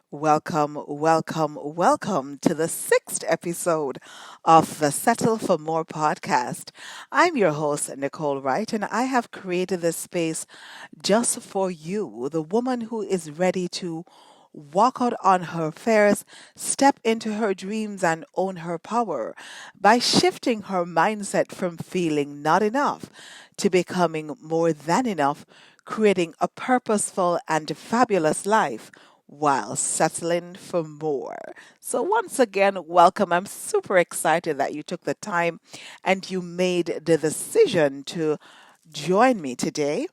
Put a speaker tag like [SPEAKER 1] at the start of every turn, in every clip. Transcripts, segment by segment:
[SPEAKER 1] Welcome, welcome, welcome to the sixth episode of the Settle for More podcast. I'm your host, Nicole Wright, and I have created this space just for you, the woman who is ready to walk out on her affairs, step into her dreams, and own her power by shifting her mindset from feeling not enough to becoming more than enough, creating a purposeful and fabulous life while settling for more. So, once again, welcome. I'm super excited that you took the time and you made the decision to join me today.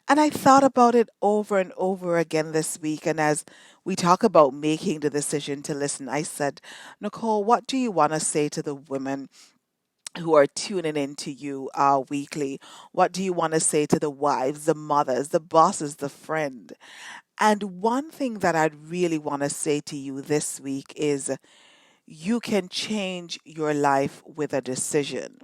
[SPEAKER 1] And I thought about it over and over again this week. And as we talk about making the decision to listen, I said, Nicole, what do you want to say to the women who are tuning in to you weekly? What do you want to say to the wives, the mothers, the bosses, the friend? And one thing that I'd really want to say to you this week is you can change your life with a decision.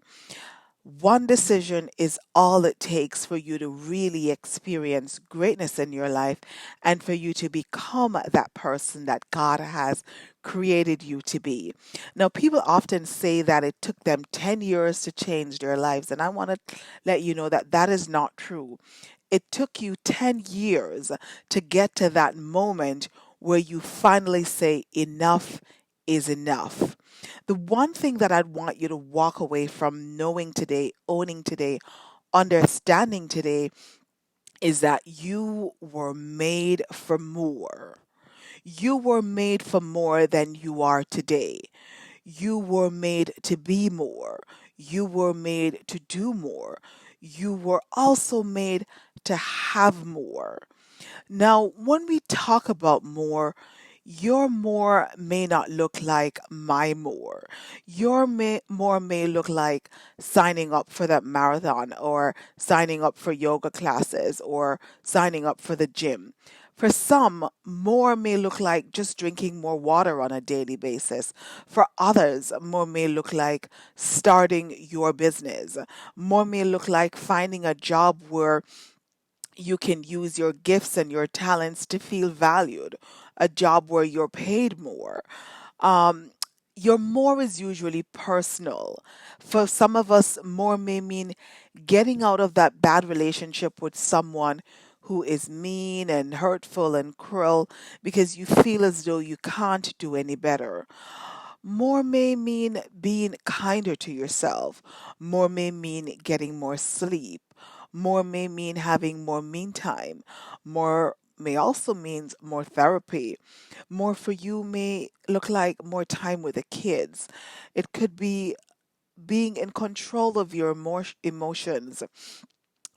[SPEAKER 1] One decision is all it takes for you to really experience greatness in your life and for you to become that person that God has created you to be. Now, people often say that it took them 10 years to change their lives, and I want to let you know that that is not true. It took you 10 years to get to that moment where you finally say, enough is enough. The one thing that I'd want you to walk away from knowing today, owning today, understanding today is that you were made for more. You were made for more than you are today. You were made to be more. You were made to do more. You were also made to have more. Now, when we talk about more, your more may not look like my more. More may look like signing up for that marathon or signing up for yoga classes or signing up for the gym. For some, more may look like just drinking more water on a daily basis. For others, more may look like starting your business. More may look like finding a job where you can use your gifts and your talents to feel valued, a job where you're paid more. Um, your more is usually personal. For some of us, more may mean getting out of that bad relationship with someone who is mean and hurtful and cruel because you feel as though you can't do any better. More may mean being kinder to yourself. More may mean getting more sleep. More may mean having more mean time. More may also means more therapy. More for you may look like more time with the kids. It could be being in control of your emotions.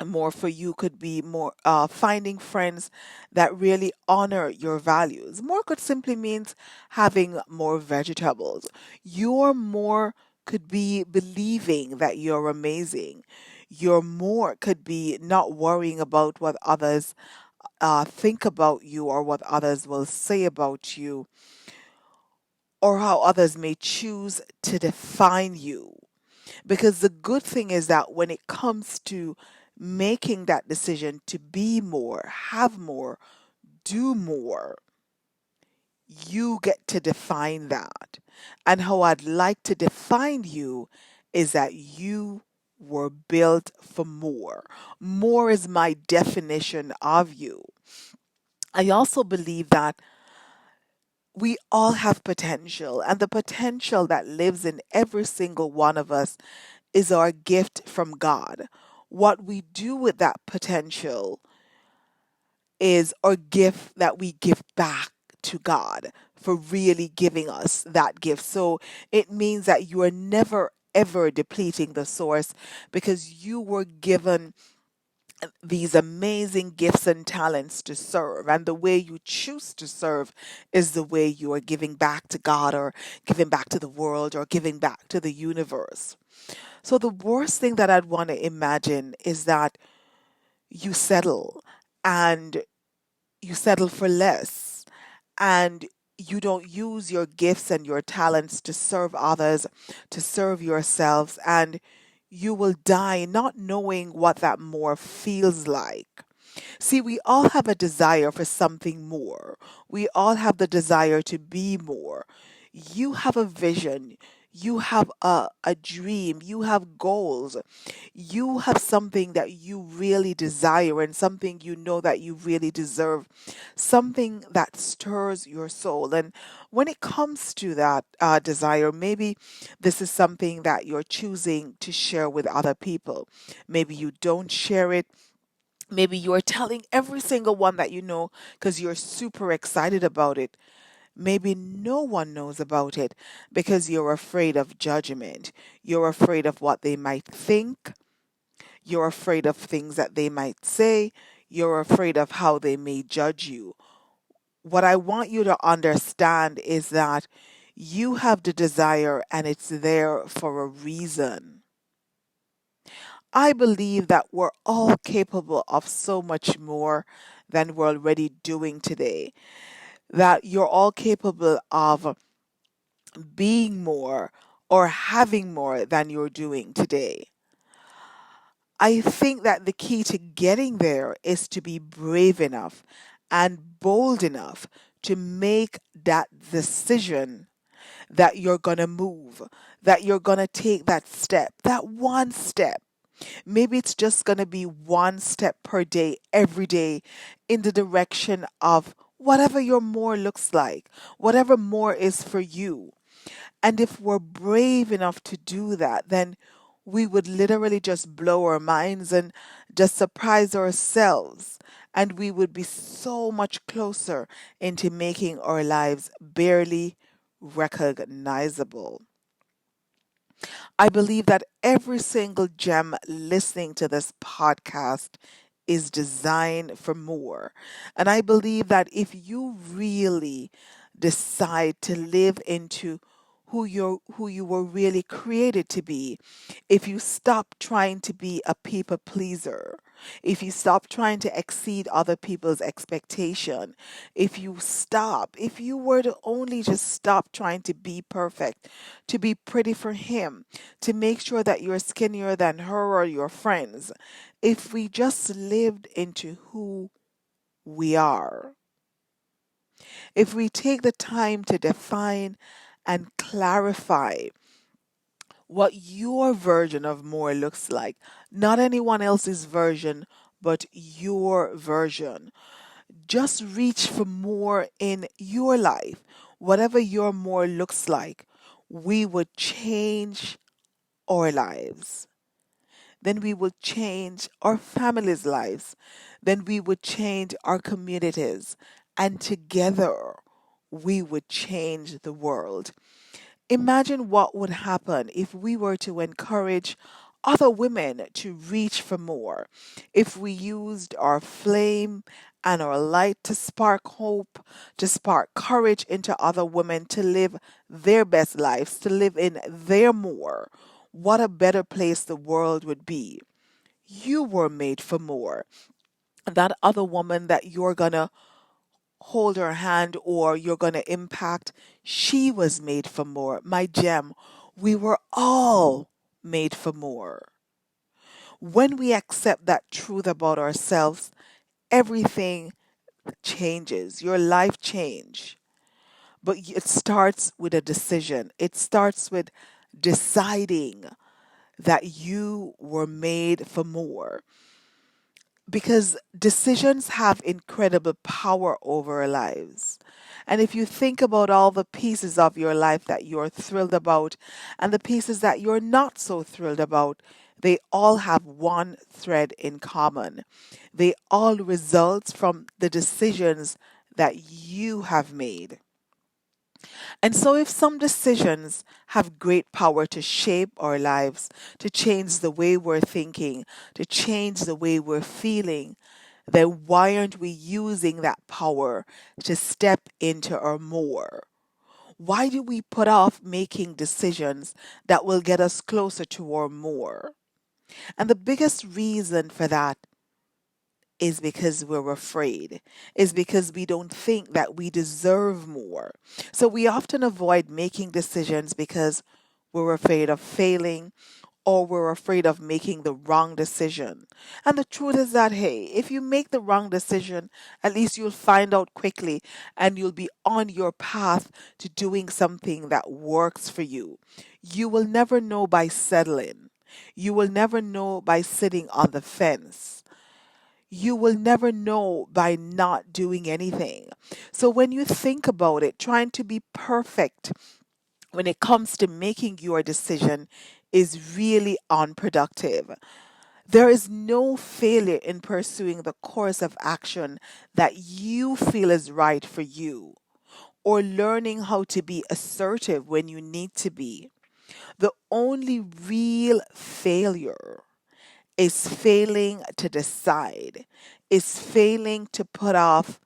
[SPEAKER 1] More for you could be more finding friends that really honor your values. More could simply means having more vegetables. Your more could be believing that you're amazing. Your more could be not worrying about what others think about you or what others will say about you or how others may choose to define you. Because the good thing is that when it comes to making that decision to be more, have more, do more, you get to define that. And how I'd like to define you is that you were built for more. More is my definition of you. I also believe that we all have potential, and the potential that lives in every single one of us is our gift from God. What we do with that potential is our gift that we give back to God for really giving us that gift. So it means that you are never ever depleting the source because you were given these amazing gifts and talents to serve. And the way you choose to serve is the way you are giving back to God or giving back to the world or giving back to the universe. So the worst thing that I'd want to imagine is that you settle and you settle for less and you don't use your gifts and your talents to serve others, to serve yourselves, and you will die not knowing what that more feels like. See, we all have a desire for something more. We all have the desire to be more. You have a vision. You have a dream. You have goals. You have something that you really desire and something you know that you really deserve, something that stirs your soul. And when it comes to that desire, maybe this is something that you're choosing to share with other people. Maybe you don't share it. Maybe you're telling every single one that you know because you're super excited about it. Maybe no one knows about it because you're afraid of judgment. You're afraid of what they might think. You're afraid of things that they might say. You're afraid of how they may judge you. What I want you to understand is that you have the desire and it's there for a reason. I believe that we're all capable of so much more than we're already doing today. That you're all capable of being more or having more than you're doing today. I think that the key to getting there is to be brave enough and bold enough to make that decision that you're going to move, that you're going to take that step, that one step. Maybe it's just going to be one step per day, every day, in the direction of whatever your more looks like, whatever more is for you. And if we're brave enough to do that, then we would literally just blow our minds and just surprise ourselves. And we would be so much closer into making our lives barely recognizable. I believe that every single gem listening to this podcast is designed for more. And I believe that if you really decide to live into who you were really created to be, if you stop trying to be a people pleaser, if you stop trying to exceed other people's expectation, if you were to only just stop trying to be perfect, to be pretty for him, to make sure that you're skinnier than her or your friends, if we just lived into who we are, if we take the time to define and clarify what your version of more looks like, not anyone else's version, but your version. Just reach for more in your life, whatever your more looks like. We would change our lives. Then we would change our families' lives. Then we would change our communities. And together, we would change the world. Imagine what would happen if we were to encourage other women to reach for more, if we used our flame and our light to spark hope, to spark courage into other women to live their best lives, to live in their more. What a better place the world would be. You were made for more. That other woman that you're gonna hold her hand or you're going to impact, she was made for more. My gem, we were all made for more. When we accept that truth about ourselves, everything changes. Your life change. But it starts with a decision. It starts with deciding that you were made for more. Because decisions have incredible power over our lives. And if you think about all the pieces of your life that you're thrilled about and the pieces that you're not so thrilled about, they all have one thread in common. They all result from the decisions that you have made. And so, if some decisions have great power to shape our lives, to change the way we're thinking, to change the way we're feeling, then why aren't we using that power to step into our more? Why do we put off making decisions that will get us closer to our more? And the biggest reason for that is because we're afraid, is because we don't think that we deserve more. So we often avoid making decisions because we're afraid of failing, or we're afraid of making the wrong decision. And the truth is that, hey, if you make the wrong decision, at least you'll find out quickly and you'll be on your path to doing something that works for you. You will never know by settling. You will never know by sitting on the fence. You will never know by not doing anything. So when you think about it, trying to be perfect when it comes to making your decision is really unproductive. There is no failure in pursuing the course of action that you feel is right for you, or learning how to be assertive when you need to be. The only real failure is failing to decide, is failing to put off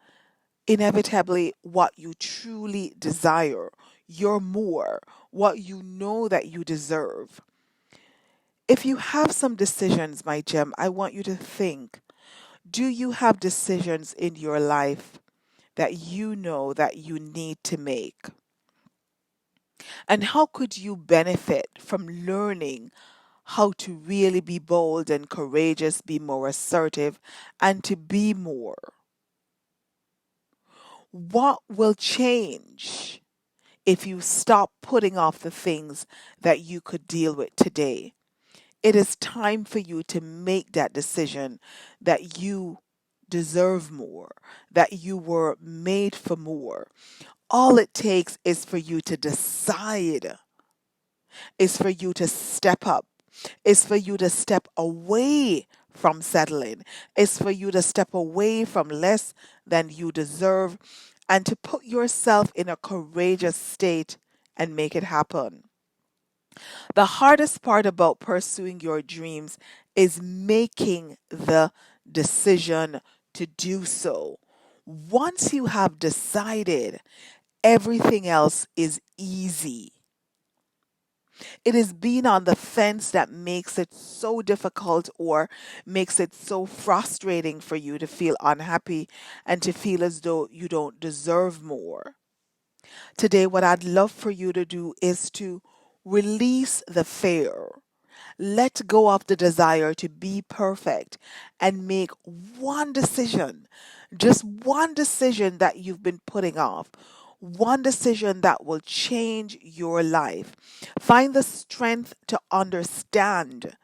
[SPEAKER 1] inevitably what you truly desire, your more, what you know that you deserve. If you have some decisions, my gem, I want you to think, do you have decisions in your life that you know that you need to make? And how could you benefit from learning how to really be bold and courageous, be more assertive, and to be more? What will change if you stop putting off the things that you could deal with today? It is time for you to make that decision that you deserve more, that you were made for more. All it takes is for you to decide, is for you to step up, is for you to step away from settling, is for you to step away from less than you deserve and to put yourself in a courageous state and make it happen. The hardest part about pursuing your dreams is making the decision to do so. Once you have decided, everything else is easy. It is being on the fence that makes it so difficult or makes it so frustrating for you to feel unhappy and to feel as though you don't deserve more. Today, what I'd love for you to do is to release the fear. Let go of the desire to be perfect and make one decision, just one decision that you've been putting off, one decision that will change your life. Find the strength to understand.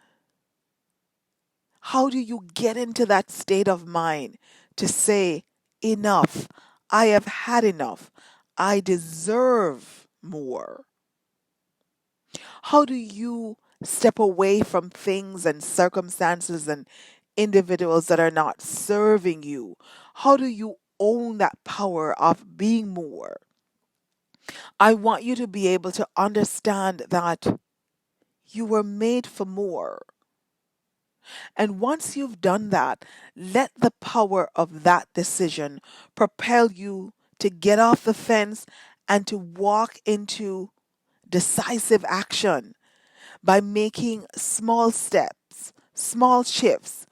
[SPEAKER 1] How do you get into that state of mind to say, enough, I have had enough, I deserve more? How do you step away from things and circumstances and individuals that are not serving you? How do you own that power of being more? I want you to be able to understand that you were made for more. And once you've done that, let the power of that decision propel you to get off the fence and to walk into decisive action by making small steps, small shifts.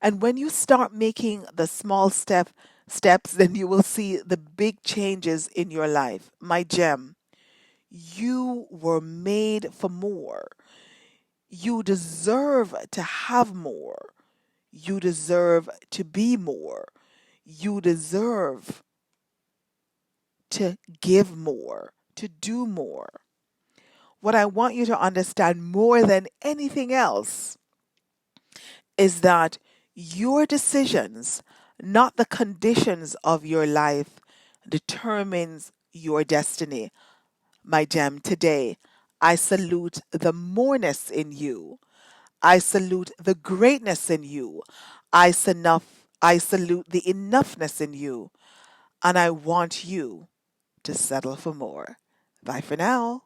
[SPEAKER 1] And when you start making the steps, then you will see the big changes in your life. My gem, you were made for more. You deserve to have more. You deserve to be more. You deserve to give more, to do more. What I want you to understand more than anything else is that your decisions, not the conditions of your life, determines your destiny. My gem, today, I salute the moreness in you. I salute the greatness in you. I salute the enoughness in you. And I want you to settle for more. Bye for now.